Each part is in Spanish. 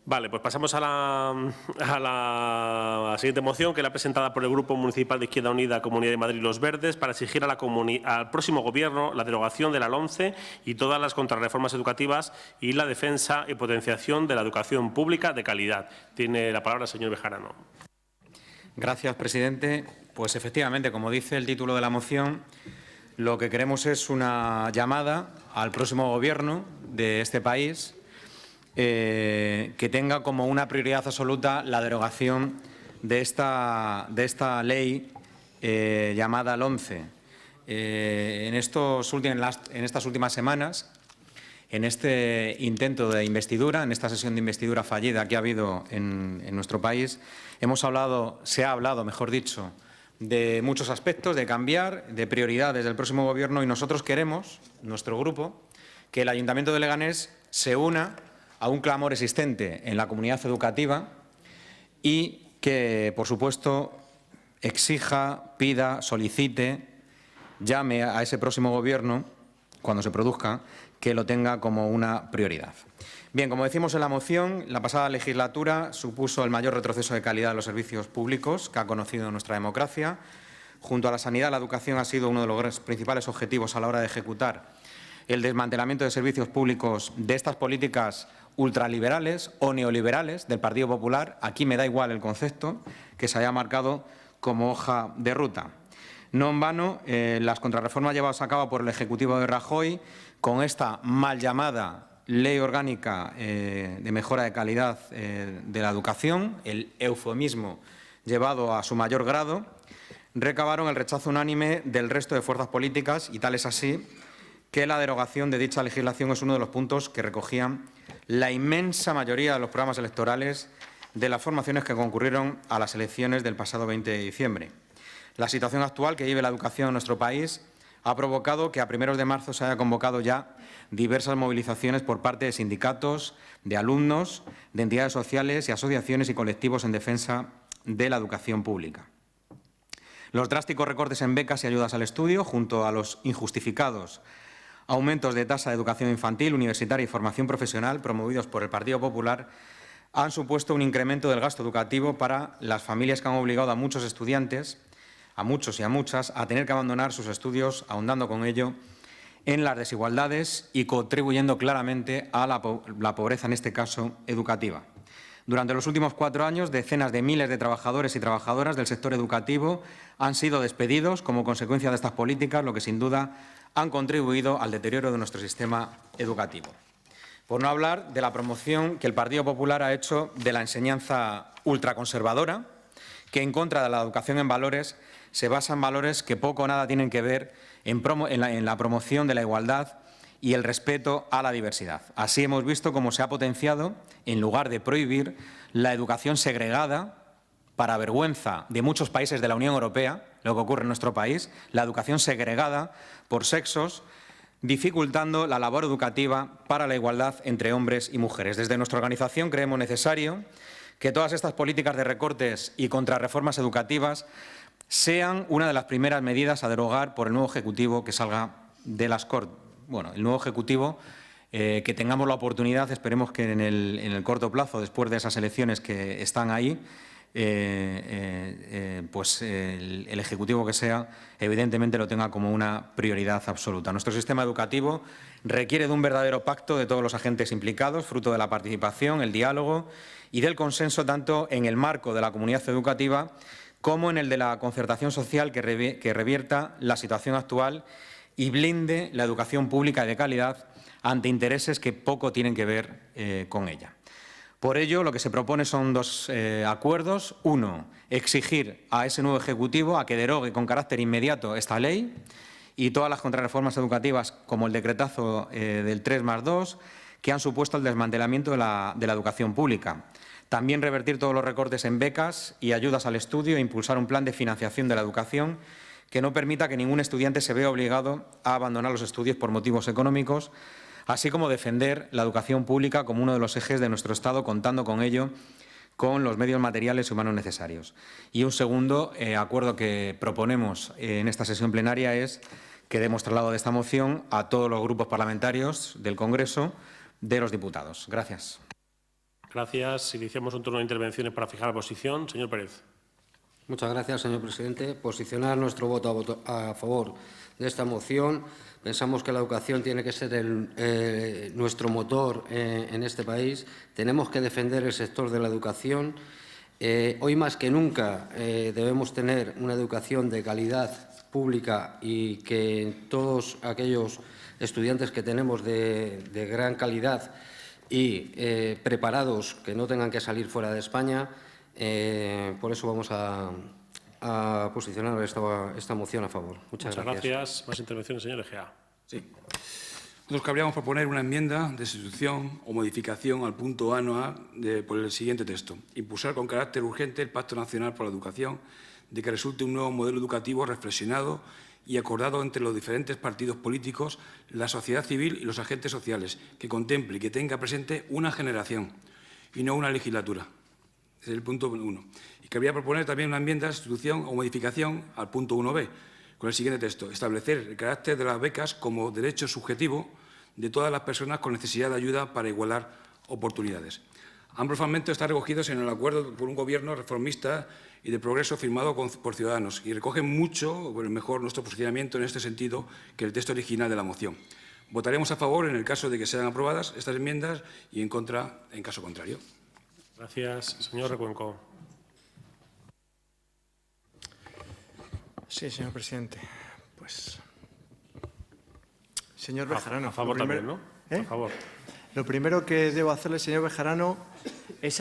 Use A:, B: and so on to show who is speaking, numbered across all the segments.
A: Vale, pues pasamos a la siguiente moción, que es la presentada por el Grupo Municipal de Izquierda Unida, Comunidad de Madrid y Los Verdes, para exigir al próximo Gobierno la derogación de la LOMCE y todas las contrarreformas educativas y la defensa y potenciación de la educación pública de calidad. Tiene la palabra el señor Bejarano.
B: Gracias, presidente. Pues efectivamente, como dice el título de la moción, lo que queremos es una llamada al próximo Gobierno de este país que tenga como una prioridad absoluta la derogación de esta ley llamada LOMCE. En estas últimas semanas, en este intento de investidura, en esta sesión de investidura fallida que ha habido en nuestro país, se ha hablado, mejor dicho, de muchos aspectos, de cambiar, de prioridades del próximo Gobierno, y nosotros queremos, nuestro grupo, que el Ayuntamiento de Leganés se una a un clamor existente en la comunidad educativa y que, por supuesto, exija, pida, solicite, llame a ese próximo Gobierno, cuando se produzca, que lo tenga como una prioridad. Bien, como decimos en la moción, la pasada legislatura supuso el mayor retroceso de calidad de los servicios públicos que ha conocido nuestra democracia. Junto a la sanidad, la educación ha sido uno de los principales objetivos a la hora de ejecutar el desmantelamiento de servicios públicos de estas políticas ultraliberales o neoliberales del Partido Popular. Aquí me da igual el concepto, que se haya marcado como hoja de ruta. No en vano, las contrarreformas llevadas a cabo por el Ejecutivo de Rajoy, con esta mal llamada Ley Orgánica de Mejora de Calidad de la Educación, el eufemismo llevado a su mayor grado, recabaron el rechazo unánime del resto de fuerzas políticas, y tal es así que la derogación de dicha legislación es uno de los puntos que recogían la inmensa mayoría de los programas electorales de las formaciones que concurrieron a las elecciones del pasado 20 de diciembre. La situación actual que vive la educación en nuestro país ha provocado que a primeros de marzo se haya convocado ya diversas movilizaciones por parte de sindicatos, de alumnos, de entidades sociales y asociaciones y colectivos en defensa de la educación pública. Los drásticos recortes en becas y ayudas al estudio, junto a los injustificados aumentos de tasa de educación infantil, universitaria y formación profesional promovidos por el Partido Popular, han supuesto un incremento del gasto educativo para las familias que han obligado a muchos estudiantes, a muchos y a muchas, a tener que abandonar sus estudios, ahondando con ello en las desigualdades y contribuyendo claramente a la pobreza, en este caso, educativa. Durante los últimos 4 años, decenas de miles de trabajadores y trabajadoras del sector educativo han sido despedidos como consecuencia de estas políticas, lo que sin duda han contribuido al deterioro de nuestro sistema educativo. Por no hablar de la promoción que el Partido Popular ha hecho de la enseñanza ultraconservadora, que en contra de la educación en valores se basa en valores que poco o nada tienen que ver en la promoción de la igualdad y el respeto a la diversidad. Así hemos visto cómo se ha potenciado, en lugar de prohibir, la educación segregada, para vergüenza de muchos países de la Unión Europea, lo que ocurre en nuestro país, la educación segregada por sexos, dificultando la labor educativa para la igualdad entre hombres y mujeres. Desde nuestra organización creemos necesario que todas estas políticas de recortes y contrarreformas educativas sean una de las primeras medidas a derogar por el nuevo Ejecutivo que salga de las Cortes. Bueno, el nuevo Ejecutivo, que tengamos la oportunidad, esperemos que en el corto plazo, después de esas elecciones que están ahí, pues el Ejecutivo que sea, evidentemente lo tenga como una prioridad absoluta. Nuestro sistema educativo requiere de un verdadero pacto de todos los agentes implicados, fruto de la participación, el diálogo y del consenso, tanto en el marco de la comunidad educativa como en el de la concertación social, que revierta la situación actual y blinde la educación pública y de calidad ante intereses que poco tienen que ver con ella. Por ello, lo que se propone son 2 acuerdos. Uno, exigir a ese nuevo Ejecutivo a que derogue con carácter inmediato esta ley y todas las contrarreformas educativas, como el decretazo del 3+2, que han supuesto el desmantelamiento de la educación pública. También revertir todos los recortes en becas y ayudas al estudio e impulsar un plan de financiación de la educación que no permita que ningún estudiante se vea obligado a abandonar los estudios por motivos económicos, así como defender la educación pública como uno de los ejes de nuestro Estado, contando con ello con los medios materiales y humanos necesarios. Y un segundo acuerdo que proponemos en esta sesión plenaria es que demos traslado de esta moción a todos los grupos parlamentarios del Congreso de los Diputados. Gracias.
A: Gracias. Iniciamos un turno de intervenciones para fijar la posición. Señor Pérez.
C: Muchas gracias, señor presidente. Posicionar nuestro voto a favor de esta moción. Pensamos que la educación tiene que ser nuestro motor en este país. Tenemos que defender el sector de la educación. Hoy más que nunca debemos tener una educación de calidad pública y que todos aquellos estudiantes que tenemos de gran calidad y preparados, que no tengan que salir fuera de España. Por eso vamos a posicionar esta moción a favor. Muchas gracias.
A: Más intervenciones, señor Egea.
D: Sí. Nosotros cabríamos proponer una enmienda de sustitución o modificación al punto A no A por el siguiente texto. Impulsar con carácter urgente el Pacto Nacional por la Educación, de que resulte un nuevo modelo educativo reflexionado y acordado entre los diferentes partidos políticos, la sociedad civil y los agentes sociales, que contemple y que tenga presente una generación y no una legislatura. Ese es el punto 1. Y cabría proponer también una enmienda de sustitución o modificación al punto 1b, con el siguiente texto. Establecer el carácter de las becas como derecho subjetivo de todas las personas con necesidad de ayuda para igualar oportunidades. Ambos fragmentos están recogidos en el acuerdo por un gobierno reformista y de progreso firmado por Ciudadanos y recogen mucho, mejor, nuestro posicionamiento en este sentido que el texto original de la moción. Votaremos a favor en el caso de que sean aprobadas estas enmiendas y en contra en caso contrario.
A: Gracias. Señor Recuenco.
E: Sí, señor presidente. Pues, señor Bejarano.
A: A favor también, ¿no? A favor.
E: Lo primero que debo hacerle, señor Bejarano, es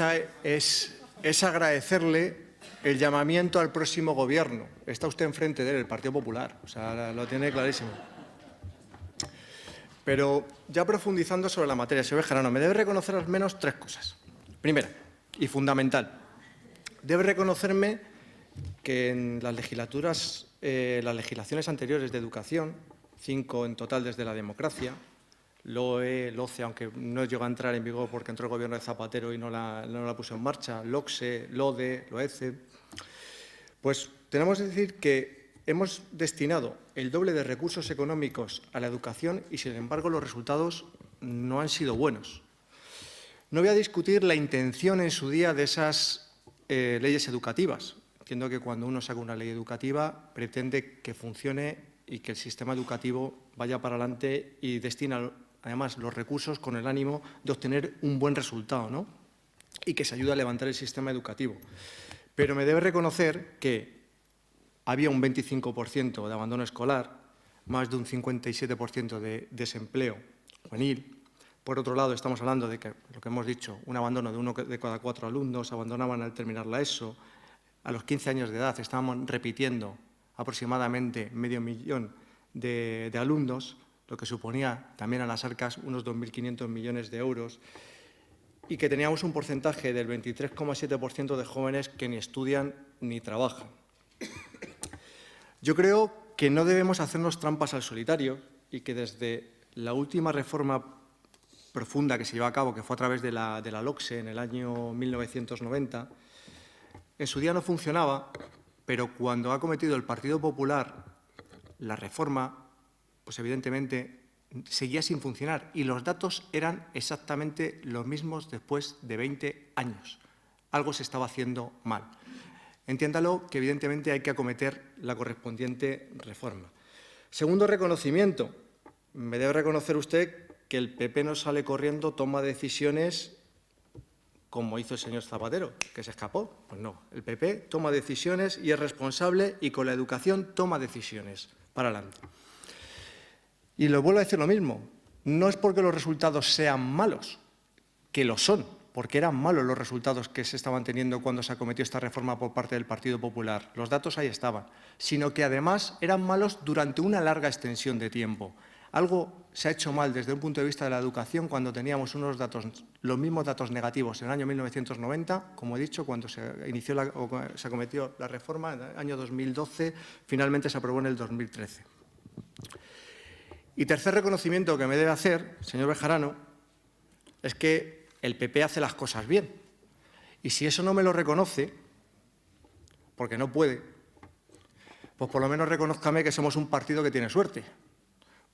E: agradecerle el llamamiento al próximo Gobierno. Está usted enfrente de él, el Partido Popular. O sea, lo tiene clarísimo. Pero ya profundizando sobre la materia, señor Bejarano, me debe reconocer al menos 3 cosas. Primera, y fundamental, debe reconocerme que en las legislaciones anteriores de educación, 5 en total desde la democracia, LOE, LOCE, aunque no llegó a entrar en vigor porque entró el Gobierno de Zapatero y no la puso en marcha, LOCSE, LODE, LOECE, pues tenemos que decir que hemos destinado el doble de recursos económicos a la educación y, sin embargo, los resultados no han sido buenos. No voy a discutir la intención en su día de esas leyes educativas. Entiendo que cuando uno saca una ley educativa pretende que funcione y que el sistema educativo vaya para adelante y destina, además, los recursos con el ánimo de obtener un buen resultado, ¿no? Y que se ayude a levantar el sistema educativo. Pero me debe reconocer que había un 25% de abandono escolar, más de un 57% de desempleo juvenil. Por otro lado, estamos hablando de que, lo que hemos dicho, un abandono de 1 de cada 4 alumnos abandonaban al terminar la ESO. A los 15 años de edad estábamos repitiendo aproximadamente 500.000 de alumnos, lo que suponía también a las arcas unos 2.500 millones de euros, y que teníamos un porcentaje del 23,7% de jóvenes que ni estudian ni trabajan. Yo creo que no debemos hacernos trampas al solitario y que desde la última reforma profunda que se llevó a cabo, que fue a través de la LOCSE en el año 1990, en su día no funcionaba, pero cuando ha cometido el Partido Popular la reforma, pues evidentemente seguía sin funcionar y los datos eran exactamente los mismos después de 20 años. Algo se estaba haciendo mal. Entiéndalo que evidentemente hay que acometer la correspondiente reforma. Segundo reconocimiento. Me debe reconocer usted que el PP no sale corriendo, toma decisiones como hizo el señor Zapatero, que se escapó. Pues no, el PP toma decisiones y es responsable y con la educación toma decisiones para adelante. Y le vuelvo a decir lo mismo, no es porque los resultados sean malos, que lo son, porque eran malos los resultados que se estaban teniendo cuando se acometió esta reforma por parte del Partido Popular. Los datos ahí estaban, sino que además eran malos durante una larga extensión de tiempo. Algo se ha hecho mal desde un punto de vista de la educación cuando teníamos los mismos datos negativos en el año 1990, como he dicho, cuando se acometió la reforma en el año 2012, finalmente se aprobó en el 2013. Y tercer reconocimiento que me debe hacer, señor Bejarano, es que el PP hace las cosas bien. Y si eso no me lo reconoce, porque no puede, pues por lo menos reconózcame que somos un partido que tiene suerte.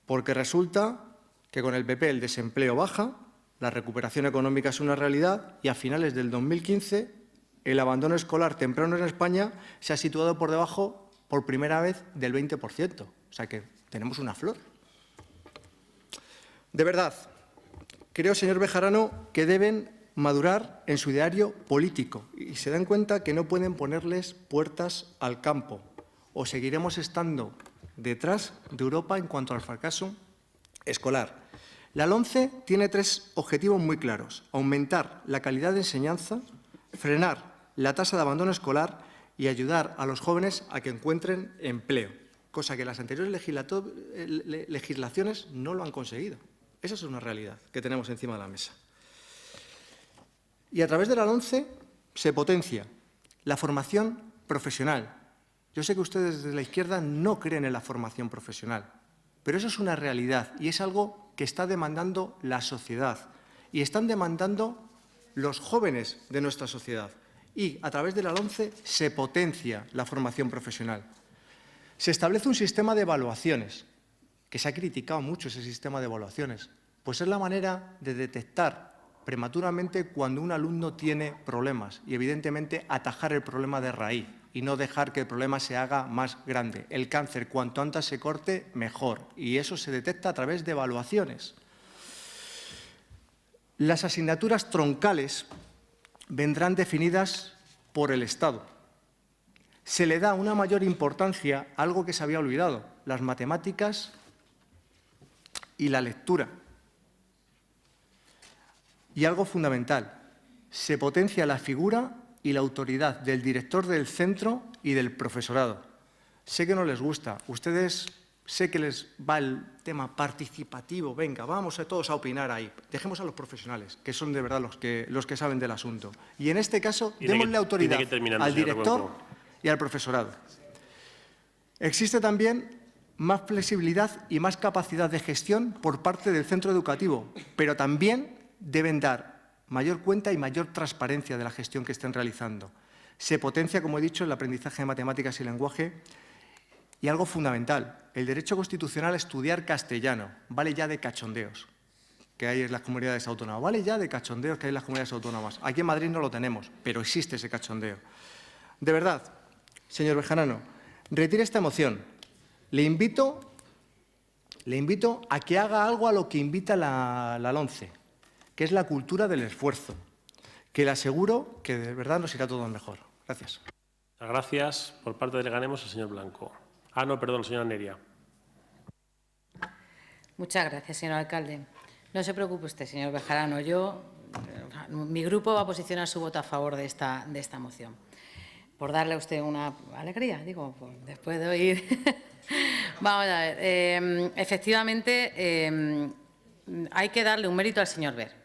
E: Porque resulta que con el PP el desempleo baja, La recuperación económica es una realidad y a finales del 2015 el abandono escolar temprano en España se ha situado por debajo, por primera vez, del 20%. O sea que tenemos una flor. De verdad, creo, señor Bejarano, que deben madurar en su ideario político y se dan cuenta que no pueden ponerles puertas al campo o seguiremos estando detrás de Europa en cuanto al fracaso escolar. La LOMCE tiene 3 objetivos muy claros: aumentar la calidad de enseñanza, frenar la tasa de abandono escolar y ayudar a los jóvenes a que encuentren empleo, cosa que las anteriores legislaciones no lo han conseguido. Esa es una realidad que tenemos encima de la mesa. Y a través de la LOMCE se potencia la formación profesional. Yo sé que ustedes desde la izquierda no creen en la formación profesional, pero eso es una realidad y es algo que está demandando la sociedad y están demandando los jóvenes de nuestra sociedad. Y a través de la LOMCE se potencia la formación profesional. Se establece un sistema de evaluaciones, que se ha criticado mucho ese sistema de evaluaciones, pues es la manera de detectar prematuramente cuando un alumno tiene problemas y, evidentemente, atajar el problema de raíz y no dejar que el problema se haga más grande. El cáncer, cuanto antes se corte, mejor. Y eso se detecta a través de evaluaciones. Las asignaturas troncales vendrán definidas por el Estado. Se le da una mayor importancia a algo que se había olvidado: las matemáticas y la lectura. Y algo fundamental, se potencia la figura y la autoridad del director del centro y del profesorado. Sé que no les gusta, ustedes sé que les va el tema participativo, venga, vamos a todos a opinar ahí. Dejemos a los profesionales, que son de verdad los que saben del asunto. Y en este caso, démosle autoridad al director y al profesorado. Existe también más flexibilidad y más capacidad de gestión por parte del centro educativo, pero también deben dar mayor cuenta y mayor transparencia de la gestión que estén realizando. Se potencia, como he dicho, el aprendizaje de matemáticas y lenguaje. Y algo fundamental, el derecho constitucional a estudiar castellano. Vale ya de cachondeos que hay en las comunidades autónomas. Vale ya de cachondeos que hay en las comunidades autónomas. Aquí en Madrid no lo tenemos, pero existe ese cachondeo. De verdad, señor Bejarano, retire esta moción. Le invito a que haga algo a lo que invita la LOMCE, que es la cultura del esfuerzo, que le aseguro que de verdad nos irá todo mejor. Gracias.
A: Gracias. Por parte de Leganemos, el señor Blanco. No, perdón, señora Neria.
F: Muchas gracias, señor alcalde. No se preocupe usted, señor Bejarano. Mi grupo va a posicionar su voto a favor de esta moción. Por darle a usted una alegría, digo, después de oír. Vamos a ver. Efectivamente, hay que darle un mérito al señor Ver.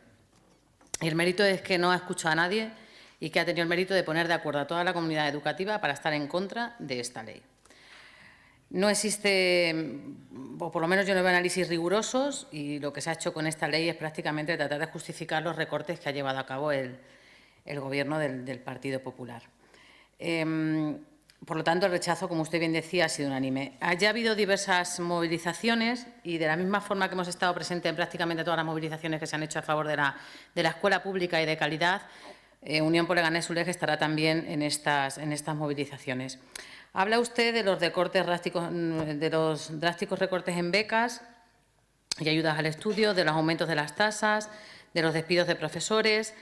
F: Y el mérito es que no ha escuchado a nadie y que ha tenido el mérito de poner de acuerdo a toda la comunidad educativa para estar en contra de esta ley. No existe, o por lo menos yo no veo análisis rigurosos, y lo que se ha hecho con esta ley es prácticamente tratar de justificar los recortes que ha llevado a cabo el Gobierno del Partido Popular. Por lo tanto, el rechazo, como usted bien decía, ha sido unánime. Ya ha habido diversas movilizaciones y, de la misma forma que hemos estado presentes en prácticamente todas las movilizaciones que se han hecho a favor de la escuela pública y de calidad, Unión por Leganés ULEG estará también en estas movilizaciones. Habla usted de los drásticos recortes en becas y ayudas al estudio, de los aumentos de las tasas, de los despidos de profesores,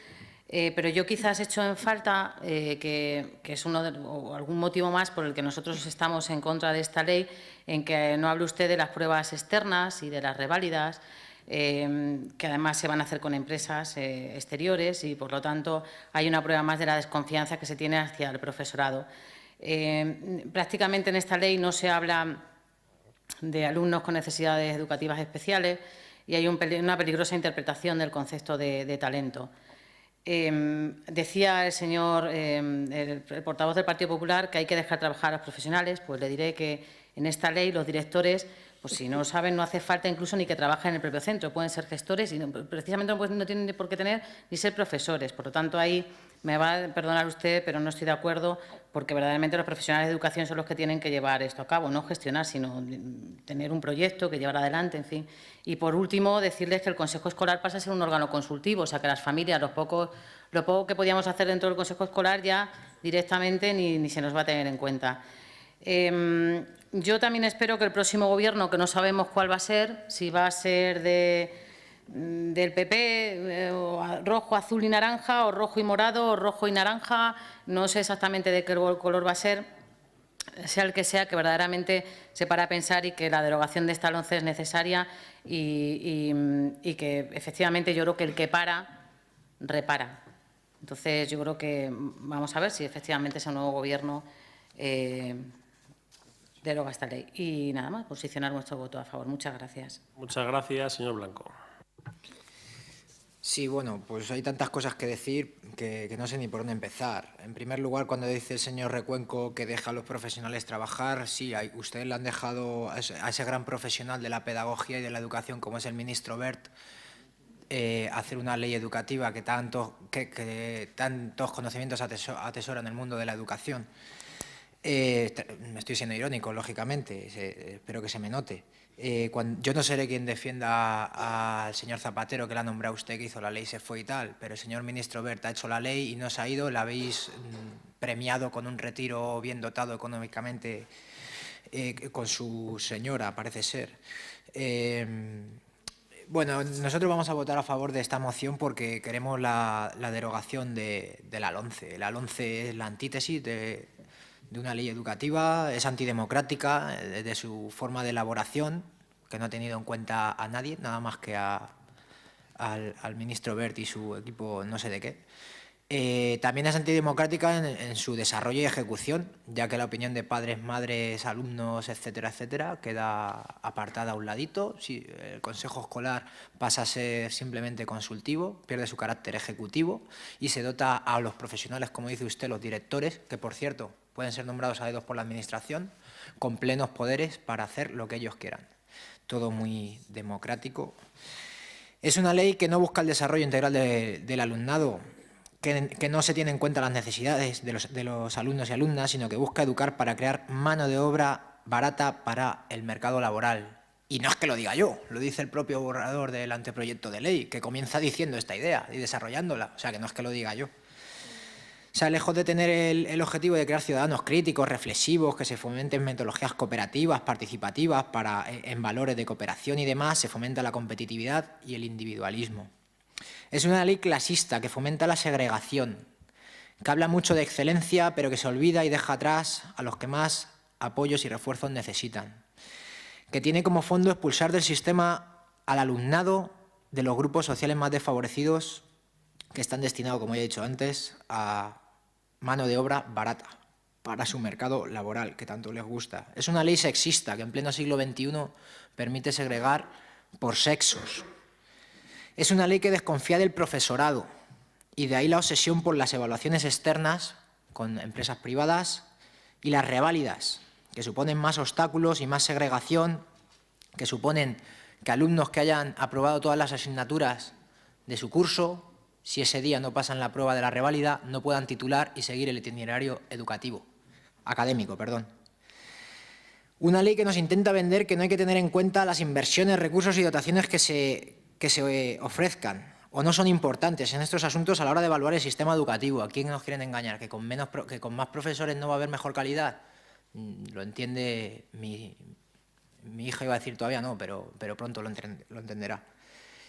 F: pero yo quizás he hecho en falta, que es algún motivo más por el que nosotros estamos en contra de esta ley, en que no hable usted de las pruebas externas y de las reválidas, que además se van a hacer con empresas exteriores y, por lo tanto, hay una prueba más de la desconfianza que se tiene hacia el profesorado. Prácticamente en esta ley no se habla de alumnos con necesidades educativas especiales y hay una peligrosa interpretación del concepto de talento. Decía el señor, el portavoz del Partido Popular, que hay que dejar trabajar a los profesionales. Pues le diré que en esta ley los directores, pues si no lo saben, no hace falta incluso ni que trabajen en el propio centro. Pueden ser gestores y precisamente no tienen por qué tener ni ser profesores. Por lo tanto, ahí Me va a perdonar usted, pero no estoy de acuerdo, porque verdaderamente los profesionales de educación son los que tienen que llevar esto a cabo, no gestionar, sino tener un proyecto que llevar adelante, en fin. Y, por último, decirles que el Consejo Escolar pasa a ser un órgano consultivo, o sea, que las familias, lo poco que podíamos hacer dentro del Consejo Escolar ya directamente ni se nos va a tener en cuenta. Yo también espero que el próximo Gobierno, que no sabemos cuál va a ser, si va a ser del PP, rojo, azul y naranja, o rojo y morado, o rojo y naranja, no sé exactamente de qué color va a ser, sea el que sea, que verdaderamente se para a pensar y que la derogación de esta LOMCE es necesaria y que efectivamente yo creo que el que para, repara. Entonces yo creo que vamos a ver si efectivamente ese nuevo Gobierno deroga esta ley. Y nada más, posicionar nuestro voto a favor. Muchas gracias.
A: Muchas gracias, señor Blanco.
G: Sí, bueno, pues hay tantas cosas que decir que no sé ni por dónde empezar. En primer lugar, cuando dice el señor Recuenco que deja a los profesionales trabajar, sí, ustedes le han dejado a ese gran profesional de la pedagogía y de la educación como es el ministro Wert hacer una ley educativa que tantos conocimientos atesora en el mundo de la educación. Me estoy siendo irónico, lógicamente, espero que se me note. Yo no seré quien defienda al señor Zapatero, que la ha nombrado usted, que hizo la ley, se fue y tal, pero el señor ministro Wert ha hecho la ley y no se ha ido, la habéis premiado con un retiro bien dotado económicamente con su señora, parece ser. Bueno, nosotros vamos a votar a favor de esta moción porque queremos la derogación de la LOMCE. La LOMCE es la antítesis de una ley educativa, es antidemocrática de su forma de elaboración, que no ha tenido en cuenta a nadie, nada más que al ministro Wert y su equipo no sé de qué. También es antidemocrática en su desarrollo y ejecución, ya que la opinión de padres, madres, alumnos, etcétera, etcétera, queda apartada a un ladito. Sí, el Consejo Escolar pasa a ser simplemente consultivo, pierde su carácter ejecutivo y se dota a los profesionales, como dice usted, los directores, que por cierto pueden ser nombrados a dedos por la Administración, con plenos poderes para hacer lo que ellos quieran. Todo muy democrático. Es una ley que no busca el desarrollo integral del alumnado, que no se tiene en cuenta las necesidades de los alumnos y alumnas, sino que busca educar para crear mano de obra barata para el mercado laboral. Y no es que lo diga yo, lo dice el propio borrador del anteproyecto de ley, que comienza diciendo esta idea y desarrollándola. O sea, que no es que lo diga yo. O sea, lejos de tener el objetivo de crear ciudadanos críticos, reflexivos, que se fomenten metodologías cooperativas, participativas, en valores de cooperación y demás, se fomenta la competitividad y el individualismo. Es una ley clasista que fomenta la segregación, que habla mucho de excelencia, pero que se olvida y deja atrás a los que más apoyos y refuerzos necesitan, que tiene como fondo expulsar del sistema al alumnado de los grupos sociales más desfavorecidos que están destinados, como ya he dicho antes, a mano de obra barata para su mercado laboral, que tanto les gusta. Es una ley sexista que en pleno siglo XXI permite segregar por sexos. Es una ley que desconfía del profesorado y de ahí la obsesión por las evaluaciones externas con empresas privadas y las reválidas, que suponen más obstáculos y más segregación, que suponen que alumnos que hayan aprobado todas las asignaturas de su curso, si ese día no pasan la prueba de la reválida, no puedan titular y seguir el itinerario académico. Una ley que nos intenta vender que no hay que tener en cuenta las inversiones, recursos y dotaciones que se ofrezcan o no son importantes en estos asuntos a la hora de evaluar el sistema educativo. ¿A quién nos quieren engañar? ¿Que con más profesores no va a haber mejor calidad? Lo entiende mi hija, iba a decir todavía no, pero pronto lo entenderá.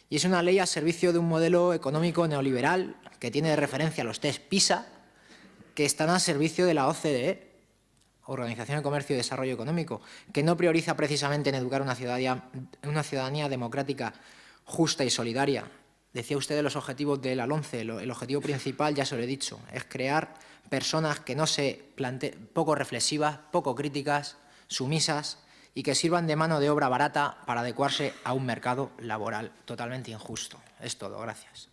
G: Y es una ley al servicio de un modelo económico neoliberal que tiene de referencia los test PISA, que están al servicio de la OCDE, Organización de Comercio y Desarrollo Económico, que no prioriza precisamente en educar una ciudadanía democrática, justa y solidaria. Decía usted de los objetivos de la LOMCE, el objetivo principal, ya se lo he dicho, es crear personas que no poco reflexivas, poco críticas, sumisas, y que sirvan de mano de obra barata para adecuarse a un mercado laboral totalmente injusto. Es todo, gracias.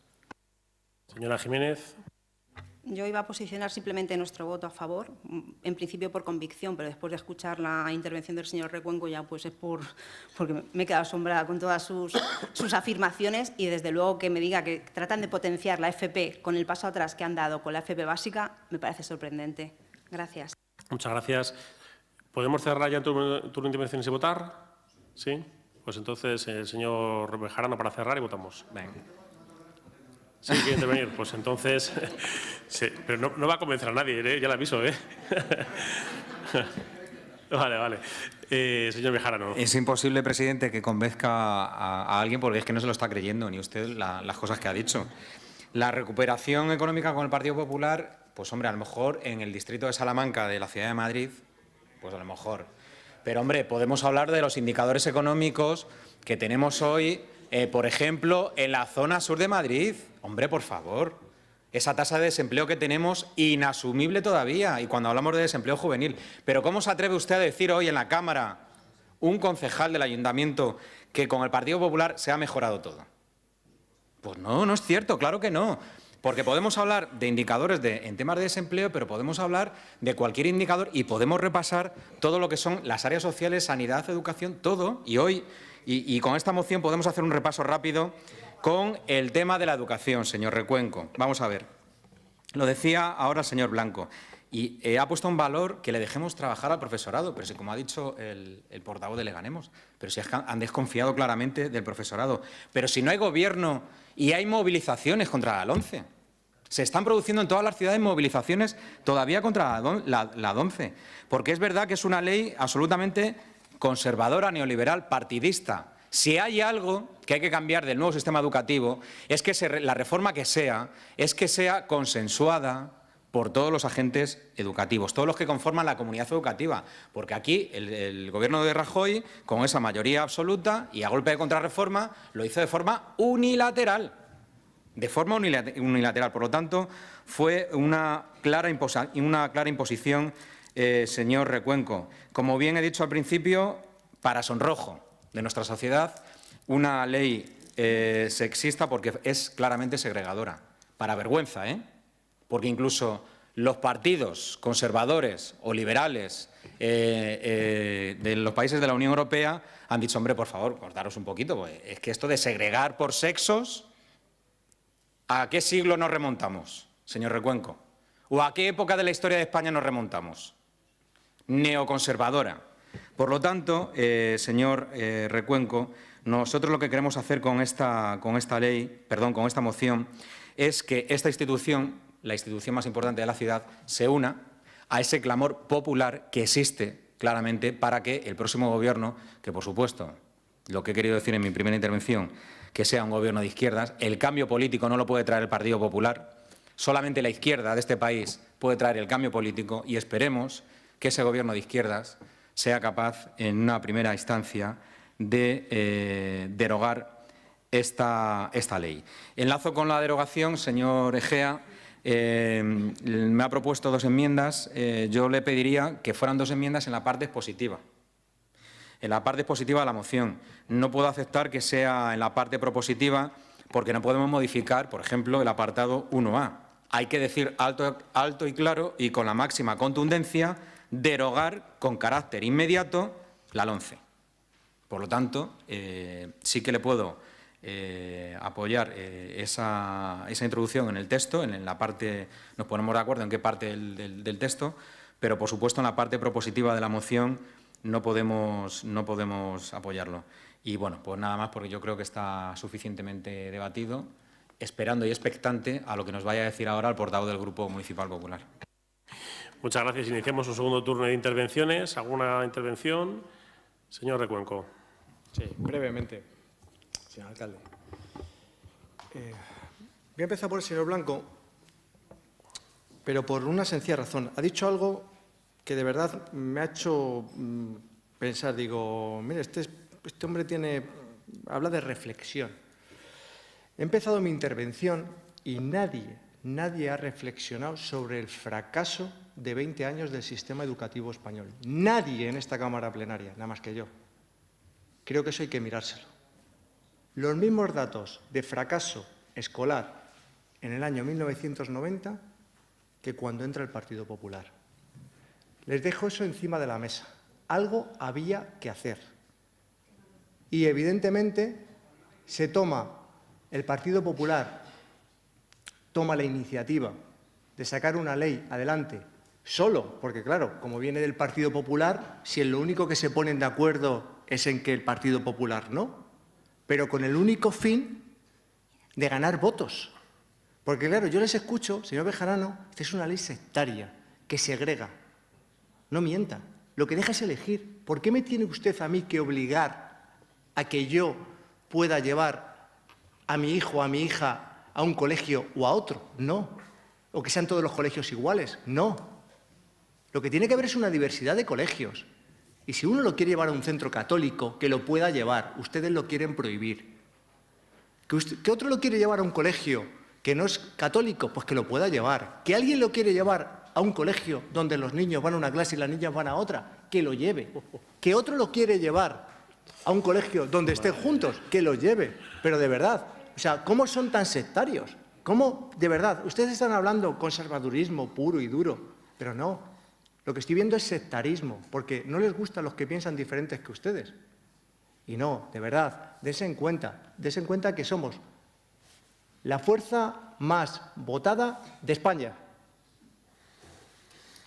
A: Señora Jiménez.
H: Yo iba a posicionar simplemente nuestro voto a favor, en principio por convicción, pero después de escuchar la intervención del señor Recuenco ya pues es porque me he quedado asombrada con todas sus afirmaciones y desde luego que me diga que tratan de potenciar la FP con el paso atrás que han dado con la FP básica me parece sorprendente. Gracias.
A: Muchas gracias. ¿Podemos cerrar ya el turno de intervenciones y votar? ¿Sí? Pues entonces, el señor Bejarano para cerrar y votamos.
B: Venga.
A: Sí, quiere intervenir. Pues entonces, sí, pero no va a convencer a nadie, ya le aviso, ¿eh? Vale. Señor Bejarano.
B: Es imposible, presidente, que convenzca a alguien porque es que no se lo está creyendo ni usted las cosas que ha dicho. La recuperación económica con el Partido Popular, pues hombre, a lo mejor en el distrito de Salamanca de la ciudad de Madrid, pues a lo mejor. Pero hombre, podemos hablar de los indicadores económicos que tenemos hoy, por ejemplo, en la zona sur de Madrid. Hombre, por favor, esa tasa de desempleo que tenemos inasumible todavía, y cuando hablamos de desempleo juvenil. Pero ¿cómo se atreve usted a decir hoy en la Cámara, un concejal del Ayuntamiento, que con el Partido Popular se ha mejorado todo? Pues no es cierto, claro que no. Porque podemos hablar de indicadores en temas de desempleo, pero podemos hablar de cualquier indicador y podemos repasar todo lo que son las áreas sociales, sanidad, educación, todo. Y hoy, y con esta moción podemos hacer un repaso rápido con el tema de la educación, señor Recuenco. Vamos a ver. Lo decía ahora el señor Blanco. Y ha puesto en valor que le dejemos trabajar al profesorado, pero si, como ha dicho el portavoz de Leganemos, pero si han desconfiado claramente del profesorado. Pero si no hay gobierno y hay movilizaciones contra la LOMCE. Se están produciendo en todas las ciudades movilizaciones todavía contra la LOMCE, porque es verdad que es una ley absolutamente conservadora, neoliberal, partidista. Si hay algo que hay que cambiar del nuevo sistema educativo, es que la reforma que sea consensuada por todos los agentes educativos, todos los que conforman la comunidad educativa, porque aquí el Gobierno de Rajoy, con esa mayoría absoluta y a golpe de contrarreforma, lo hizo de forma unilateral. De forma unilateral. Por lo tanto, fue una clara imposición, señor Recuenco. Como bien he dicho al principio, para sonrojo de nuestra sociedad, una ley sexista porque es claramente segregadora. Para vergüenza, porque incluso los partidos conservadores o liberales de los países de la Unión Europea han dicho, hombre, por favor, cortaros un poquito, pues es que esto de segregar por sexos, ¿a qué siglo nos remontamos, señor Recuenco? ¿O a qué época de la historia de España nos remontamos? Neoconservadora. Por lo tanto, señor Recuenco, nosotros lo que queremos hacer con esta moción, es que esta institución, la institución más importante de la ciudad, se una a ese clamor popular que existe claramente para que el próximo Gobierno, que por supuesto, lo que he querido decir en mi primera intervención, que sea un Gobierno de izquierdas, el cambio político no lo puede traer el Partido Popular, solamente la izquierda de este país puede traer el cambio político y esperemos que ese Gobierno de izquierdas sea capaz, en una primera instancia, de derogar esta ley. Enlazo con la derogación, señor Egea, me ha propuesto 2 enmiendas. Yo le pediría que fueran 2 enmiendas en la parte expositiva. En la parte expositiva de la moción. No puedo aceptar que sea en la parte propositiva porque no podemos modificar, por ejemplo, el apartado 1A. Hay que decir alto y claro y con la máxima contundencia derogar con carácter inmediato la LOMCE. Por lo tanto, sí que le puedo apoyar esa introducción en el texto, en la parte, nos ponemos de acuerdo en qué parte del texto, pero por supuesto en la parte propositiva de la moción no podemos apoyarlo. Y bueno, pues nada más porque yo creo que está suficientemente debatido, esperando y expectante a lo que nos vaya a decir ahora el portavoz del Grupo Municipal Popular.
A: Muchas gracias. Iniciamos un segundo turno de intervenciones. ¿Alguna intervención? Señor Recuenco.
E: Sí, brevemente, señor alcalde. Voy a empezar por el señor Blanco, pero por una sencilla razón. Ha dicho algo que de verdad me ha hecho pensar. Digo, mire, este hombre habla de reflexión. He empezado mi intervención y nadie ha reflexionado sobre el fracaso de 20 años del sistema educativo español. Nadie en esta Cámara plenaria, nada más que yo. Creo que eso hay que mirárselo. Los mismos datos de fracaso escolar en el año 1990 que cuando entra el Partido Popular. Les dejo eso encima de la mesa. Algo había que hacer. Y, evidentemente, el Partido Popular toma la iniciativa de sacar una ley adelante solo, porque, claro, como viene del Partido Popular, si en lo único que se ponen de acuerdo es en que el Partido Popular no, pero con el único fin de ganar votos. Porque, claro, yo les escucho, señor Bejarano, esta es una ley sectaria, que segrega. No mienta. Lo que deja es elegir. ¿Por qué me tiene usted a mí que obligar a que yo pueda llevar a mi hijo o a mi hija a un colegio o a otro? No. O que sean todos los colegios iguales. No. Lo que tiene que haber es una diversidad de colegios. Y si uno lo quiere llevar a un centro católico, que lo pueda llevar. Ustedes lo quieren prohibir. ¿Que otro lo quiere llevar a un colegio que no es católico? Pues que lo pueda llevar. ¿Que alguien lo quiere llevar a un colegio donde los niños van a una clase y las niñas van a otra? Que lo lleve. ¿Que otro lo quiere llevar a un colegio donde estén juntos? Que lo lleve. Pero de verdad, o sea, ¿cómo son tan sectarios? ¿Cómo, de verdad? Ustedes están hablando conservadurismo puro y duro, pero no. Lo que estoy viendo es sectarismo, porque no les gustan los que piensan diferentes que ustedes. Y no, de verdad, dense en cuenta que somos la fuerza más votada de España.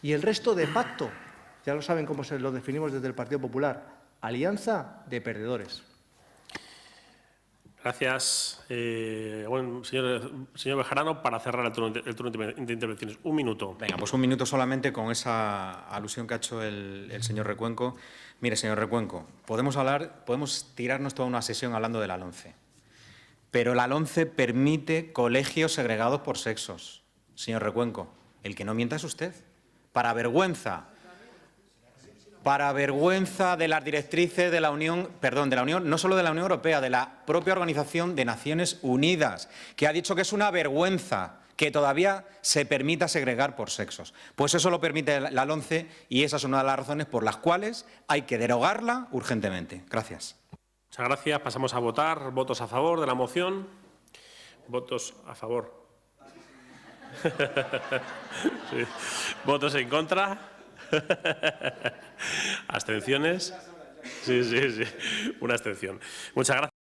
E: Y el resto de pacto, ya lo saben cómo se lo definimos desde el Partido Popular, alianza de perdedores.
A: Gracias. Bueno, señor Bejarano, para cerrar el turno de intervenciones. Un minuto.
B: Venga, pues un minuto solamente con esa alusión que ha hecho el señor Recuenco. Mire, señor Recuenco, podemos tirarnos toda una sesión hablando de la LOMCE. Pero la LOMCE permite colegios segregados por sexos. Señor Recuenco, el que no mienta es usted. Para vergüenza de las directrices de la Unión, no solo de la Unión Europea, de la propia Organización de Naciones Unidas, que ha dicho que es una vergüenza que todavía se permita segregar por sexos. Pues eso lo permite la LOMCE y esa es una de las razones por las cuales hay que derogarla urgentemente. Gracias.
A: Muchas gracias. Pasamos a votar. ¿Votos a favor de la moción? ¿Votos a favor? Sí. ¿Votos en contra? ¿Abstenciones? Sí. Una abstención. Muchas gracias.